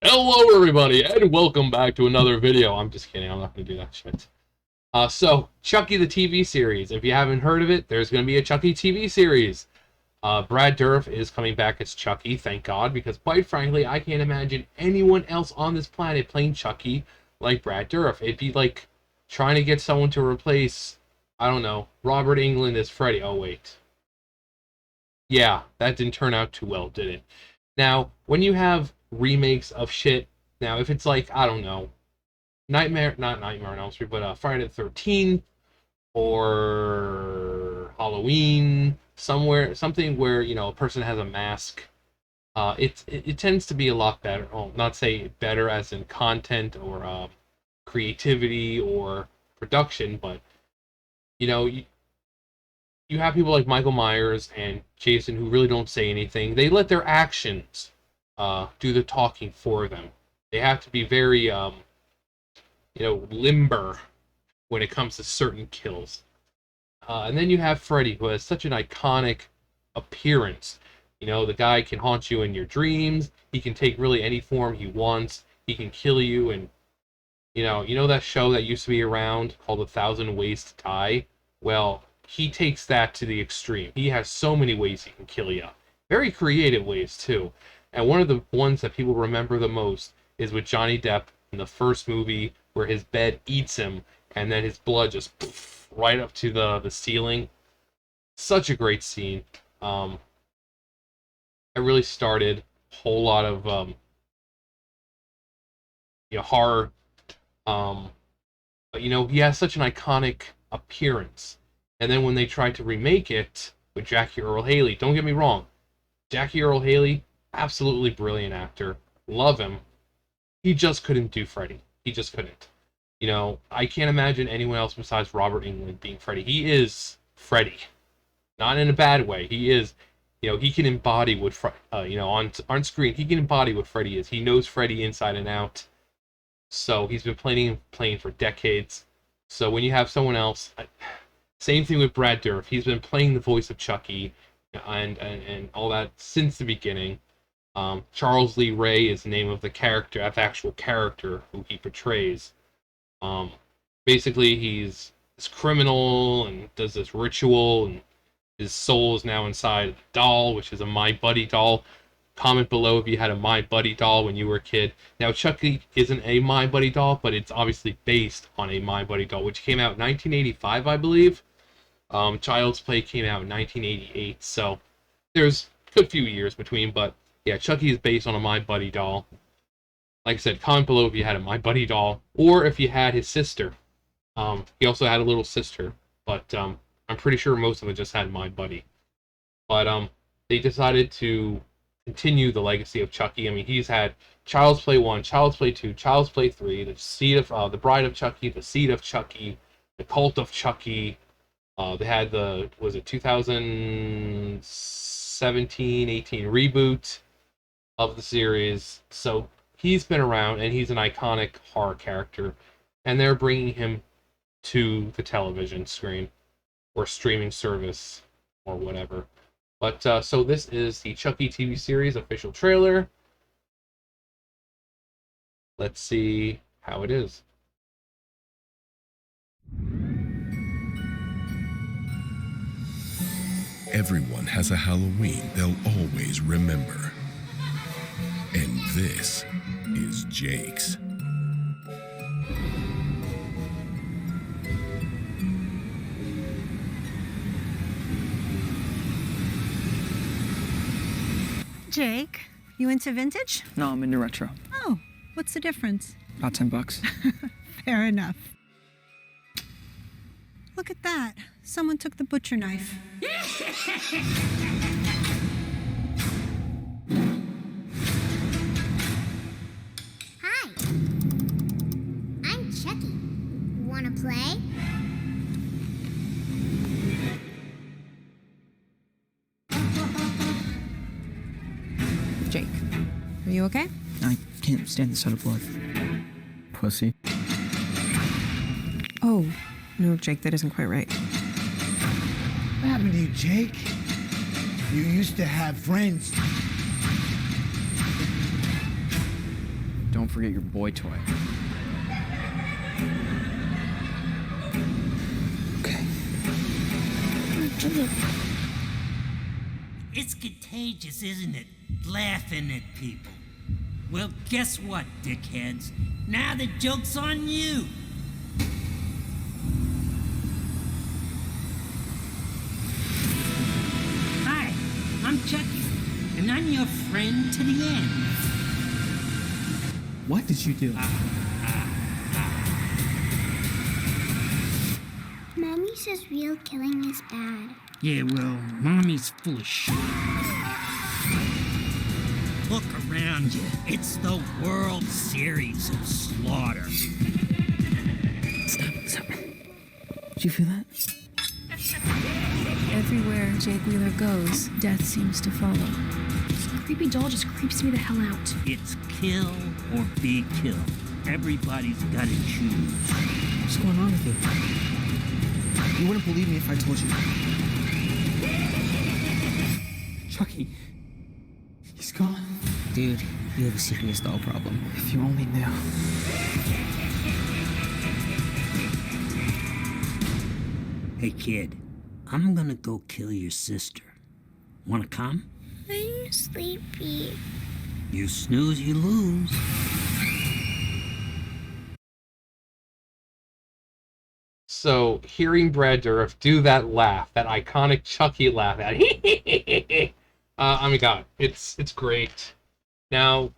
Hello everybody, and welcome back to another video. I'm just kidding, I'm not going to do that shit. So, Chucky the TV series. If you haven't heard of it, there's going to be a Chucky TV series. Brad Dourif is coming back as Chucky, thank God, because quite frankly, I can't imagine anyone else on this planet playing Chucky like Brad Dourif. It'd be like trying to get someone to replace, I don't know, Robert Englund as Freddy. Oh, wait. Yeah, that didn't turn out too well, did it? Now, when you have remakes of shit, now if it's like, I don't know, not Nightmare on Elm Street, but Friday the 13th or Halloween, something where, a person has a mask, it tends to be a lot better. Oh, not say better as in content or creativity or production, but, you know, you have people like Michael Myers and Jason who really don't say anything. They let their actions do the talking for them. They have to be very, limber when it comes to certain kills. And then you have Freddy, who has such an iconic appearance. The guy can haunt you in your dreams. He can take really any form he wants. He can kill you, and you know that show that used to be around called A Thousand Ways to Die? Well, he takes that to the extreme. He has so many ways he can kill you. Very creative ways, too. And one of the ones that people remember the most is with Johnny Depp in the first movie where his bed eats him and then his blood just right up to the ceiling. Such a great scene. I really started a whole lot of horror. But he has such an iconic appearance. And then when they tried to remake it with Jackie Earle Haley, don't get me wrong, Jackie Earle Haley, absolutely brilliant actor, love him. He just couldn't do Freddy. He just couldn't. I can't imagine anyone else besides Robert Englund being Freddy. He is Freddy, not in a bad way. He is, he can embody what on screen. He can embody what Freddy is. He knows Freddy inside and out. So he's been playing for decades. So when you have someone else, same thing with Brad Dourif. He's been playing the voice of Chucky and all that since the beginning. Charles Lee Ray is the name of the actual character who he portrays. Basically, he's this criminal and does this ritual, and his soul is now inside a doll, which is a My Buddy doll. Comment below if you had a My Buddy doll when you were a kid. Now, Chucky isn't a My Buddy doll, but it's obviously based on a My Buddy doll, which came out in 1985, I believe. Child's Play came out in 1988, so there's a good few years between, but yeah, Chucky is based on a My Buddy doll. Like I said, comment below if you had a My Buddy doll, or if you had his sister. He also had a little sister, but I'm pretty sure most of them just had My Buddy. But they decided to continue the legacy of Chucky. I mean, he's had Child's Play 1, Child's Play 2, Child's Play 3, the Bride of Chucky, the Seed of Chucky, the Cult of Chucky. They had the 2017-18 reboot of the series. So he's been around, and he's an iconic horror character, and they're bringing him to the television screen or streaming service or whatever. But so this is the Chucky TV series official trailer. Let's see how it is. Everyone has a Halloween they'll always remember. And this is Jake's. Jake, you into vintage? No, I'm into retro. Oh, what's the difference? About $10. Fair enough. Look at that. Someone took the butcher knife. Hi, I'm Chucky. Wanna play? Jake, are you okay? I can't stand the sight of blood. Pussy. Oh, no, Jake, that isn't quite right. What happened to you, Jake? You used to have friends. Don't forget your boy toy. Okay. It's contagious, isn't it? Laughing at people. Well, guess what, dickheads? Now the joke's on you! Hi, I'm Chucky, and I'm your friend to the end. What did you do? Mommy says real killing is bad. Yeah, well, Mommy's full of shit. Look around you. It's the World Series of Slaughter. Stop. Did you feel that? Everywhere Jake Wheeler goes, death seems to follow. This creepy doll just creeps me the hell out. It's kill or be killed. Everybody's gotta choose. What's going on with you? You wouldn't believe me if I told you. Chucky. He's gone. Dude, you have a serious doll problem. If you only knew. Hey, kid. I'm gonna go kill your sister. Wanna come? I'm sleepy. You snooze, you lose. So, hearing Brad Dourif do that laugh, that iconic Chucky laugh, that I mean, God, it's great. Now,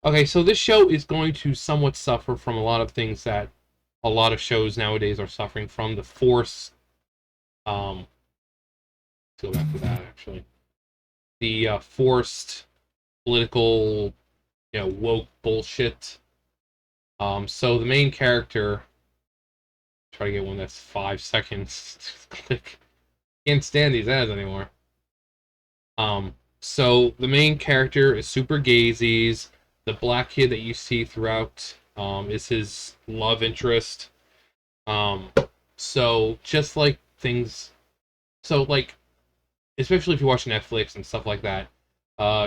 okay, so this show is going to somewhat suffer from a lot of things that a lot of shows nowadays are suffering from. The force, let's go back to that, actually. The forced political, woke bullshit. So the main character, try to get one that's 5 seconds. Click. Can't stand these ads anymore. So the main character is Super Gazy's. The black kid that you see throughout is his love interest. So just like things, so like, especially if you watch Netflix and stuff like that,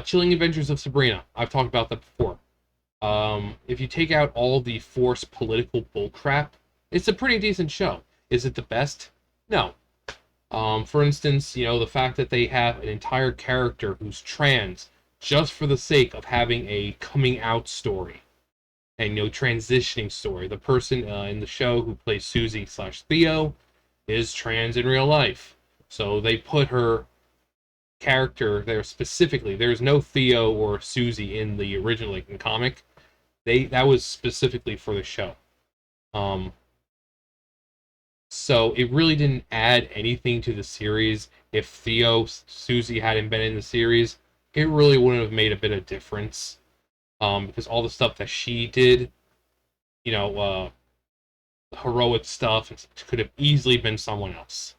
Chilling Adventures of Sabrina. I've talked about that before. If you take out all the forced political bullcrap, it's a pretty decent show. Is it the best? No. For instance, the fact that they have an entire character who's trans just for the sake of having a coming out story and transitioning story. The person in the show who plays Susie/Theo is trans in real life, so they put her character there specifically. There's no Theo or Susie in the original, like in comic. That was specifically for the show. So it really didn't add anything to the series. If Susie hadn't been in the series, it really wouldn't have made a bit of difference. Because all the stuff that she did, heroic stuff, it could have easily been someone else.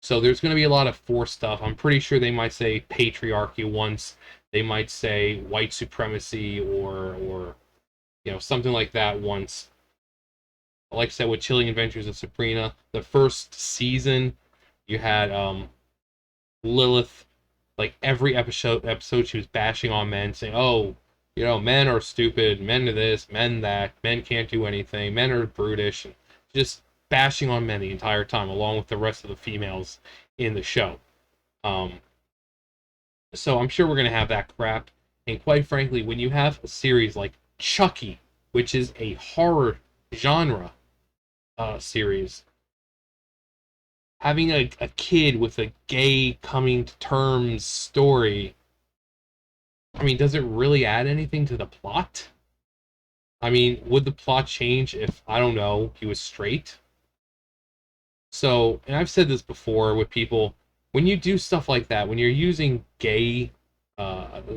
So there's going to be a lot of forced stuff. I'm pretty sure they might say patriarchy once. They might say white supremacy or something like that once. Like I said, with Chilling Adventures of Sabrina, the first season, you had Lilith, like every episode she was bashing on men, saying, oh, men are stupid, men are this, men that, men can't do anything, men are brutish, and just bashing on men the entire time, along with the rest of the females in the show. So I'm sure we're going to have that crap, and quite frankly, when you have a series like Chucky, which is a horror genre series, having a kid with a gay coming to terms story, I mean, does it really add anything to the plot? I mean, would the plot change if, I don't know, he was straight? So, and I've said this before with people, when you do stuff like that, when you're using gay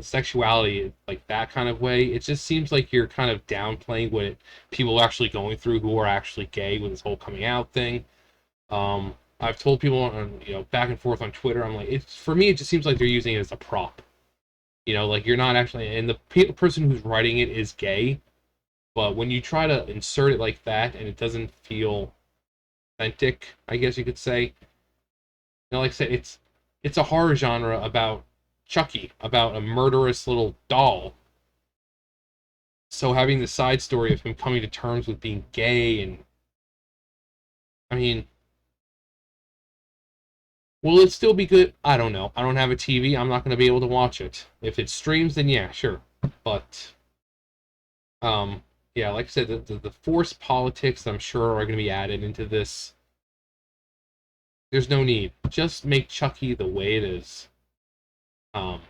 sexuality like that kind of way, it just seems like you're kind of downplaying what people are actually going through who are actually gay with this whole coming out thing. I've told people on, back and forth on Twitter, I'm like, for me, it just seems like they're using it as a prop. Like you're not actually, and the person who's writing it is gay, but when you try to insert it like that and it doesn't feel authentic, I guess you could say, like I said, it's a horror genre about Chucky, about a murderous little doll. So having the side story of him coming to terms with being gay, and I mean, will it still be good? I don't know. I don't have a TV. I'm not going to be able to watch it. If it streams, then yeah, sure. But yeah, like I said, the forced politics I'm sure are going to be added into this. There's no need. Just make Chucky the way it is. Um,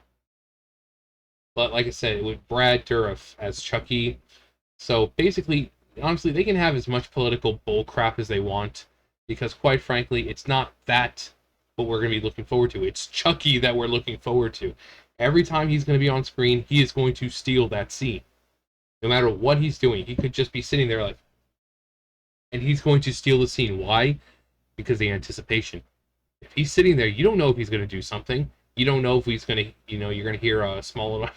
but like I said, with Brad Dourif as Chucky, so basically, honestly, they can have as much political bullcrap as they want, because quite frankly, it's not that what we're going to be looking forward to. It's Chucky that we're looking forward to. Every time he's going to be on screen, he is going to steal that scene. No matter what he's doing, he could just be sitting there like, and he's going to steal the scene. Why? Because the anticipation. If he's sitting there, you don't know if he's going to do something. You don't know if he's going to, you're going to hear a small little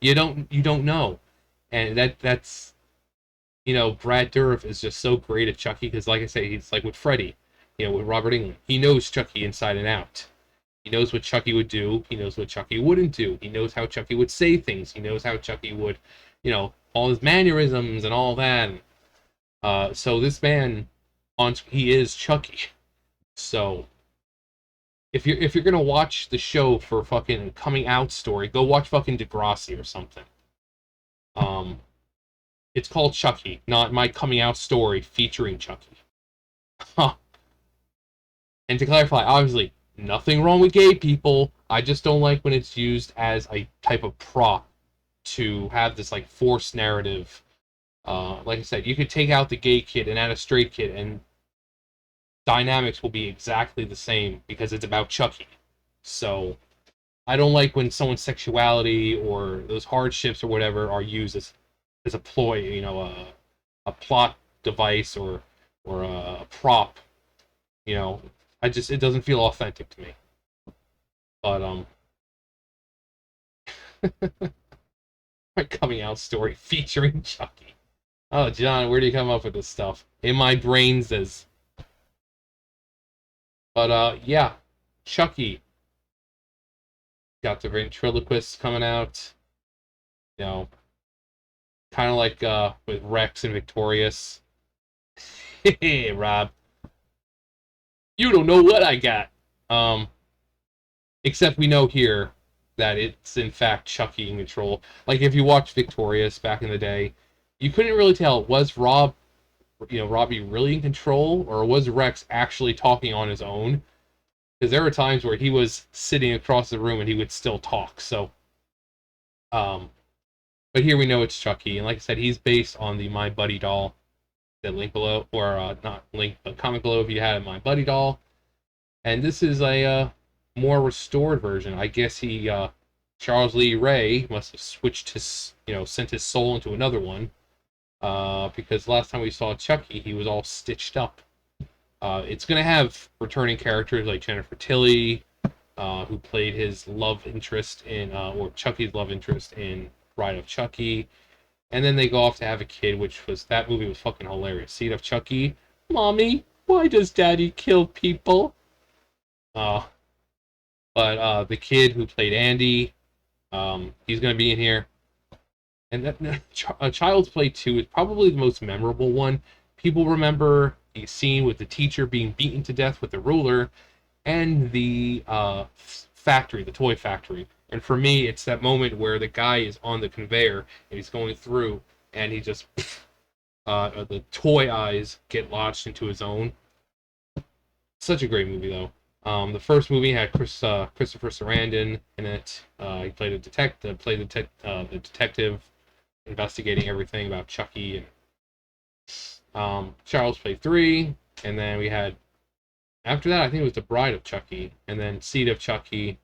you don't know. And that's Brad Dourif is just so great at Chucky, because like I say, he's like with Freddy, with Robert Englund. He knows Chucky inside and out. He knows what Chucky would do. He knows what Chucky wouldn't do. He knows how Chucky would say things. He knows how Chucky would, all his mannerisms and all that. So this man, he is Chucky. So if you're gonna watch the show for fucking coming out story, go watch fucking Degrassi or something. It's called Chucky, not My Coming Out Story featuring Chucky. Huh. And to clarify, obviously, nothing wrong with gay people. I just don't like when it's used as a type of prop to have this like forced narrative. Like I said, you could take out the gay kid and add a straight kid, and dynamics will be exactly the same because it's about Chucky. So I don't like when someone's sexuality or those hardships or whatever are used as a ploy, a plot device or a prop. It doesn't feel authentic to me. But my coming out story featuring Chucky. Oh, John, where do you come up with this stuff? In my brain says. But yeah, Chucky. Got the ventriloquist coming out. Kind of like with Rex and Victorious. Hey, Rob. You don't know what I got. Except we know here that it's in fact Chucky in control. Like if you watched Victorious back in the day, you couldn't really tell, was Robbie really in control, or was Rex actually talking on his own? Because there were times where he was sitting across the room and he would still talk. So, but here we know it's Chucky, and like I said, he's based on the My Buddy doll. That link below, or not link, but comment below if you had a My Buddy doll. And this is a more restored version. I guess Charles Lee Ray must have switched his, sent his soul into another one. Because last time we saw Chucky, he was all stitched up. It's going to have returning characters like Jennifer Tilly, who played his love interest or Chucky's love interest in Bride of Chucky. And then they go off to have a kid, that movie was fucking hilarious. Seed of Chucky. Mommy, why does Daddy kill people? But the kid who played Andy, he's going to be in here. And Child's Play 2 is probably the most memorable one. People remember the scene with the teacher being beaten to death with a ruler, and the factory, the toy factory. And for me, it's that moment where the guy is on the conveyor and he's going through, and he just the toy eyes get lodged into his own. Such a great movie, though. The first movie had Christopher Sarandon in it. He played the detective investigating everything about Chucky. And Child's Play 3, and then we had, after that, I think it was The Bride of Chucky, and then Seed of Chucky.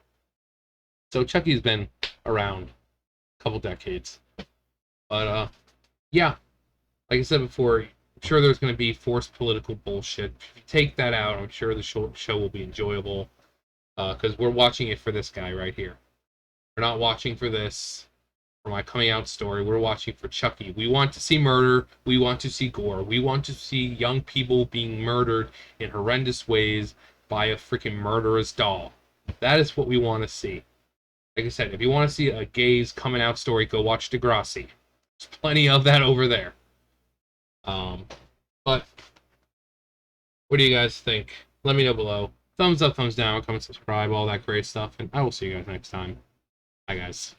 So Chucky's been around a couple decades. But, yeah. Like I said before, I'm sure there's going to be forced political bullshit. If you take that out, I'm sure the show will be enjoyable. Because we're watching it for this guy right here. We're not watching for this, for my coming out story. We're watching for Chucky. We want to see murder. We want to see gore. We want to see young people being murdered in horrendous ways by a freaking murderous doll. That is what we want to see. Like I said, if you want to see a gay's coming out story, go watch Degrassi. There's plenty of that over there. But what do you guys think? Let me know below. Thumbs up, thumbs down, comment, subscribe, all that great stuff, and I will see you guys next time. Bye, guys.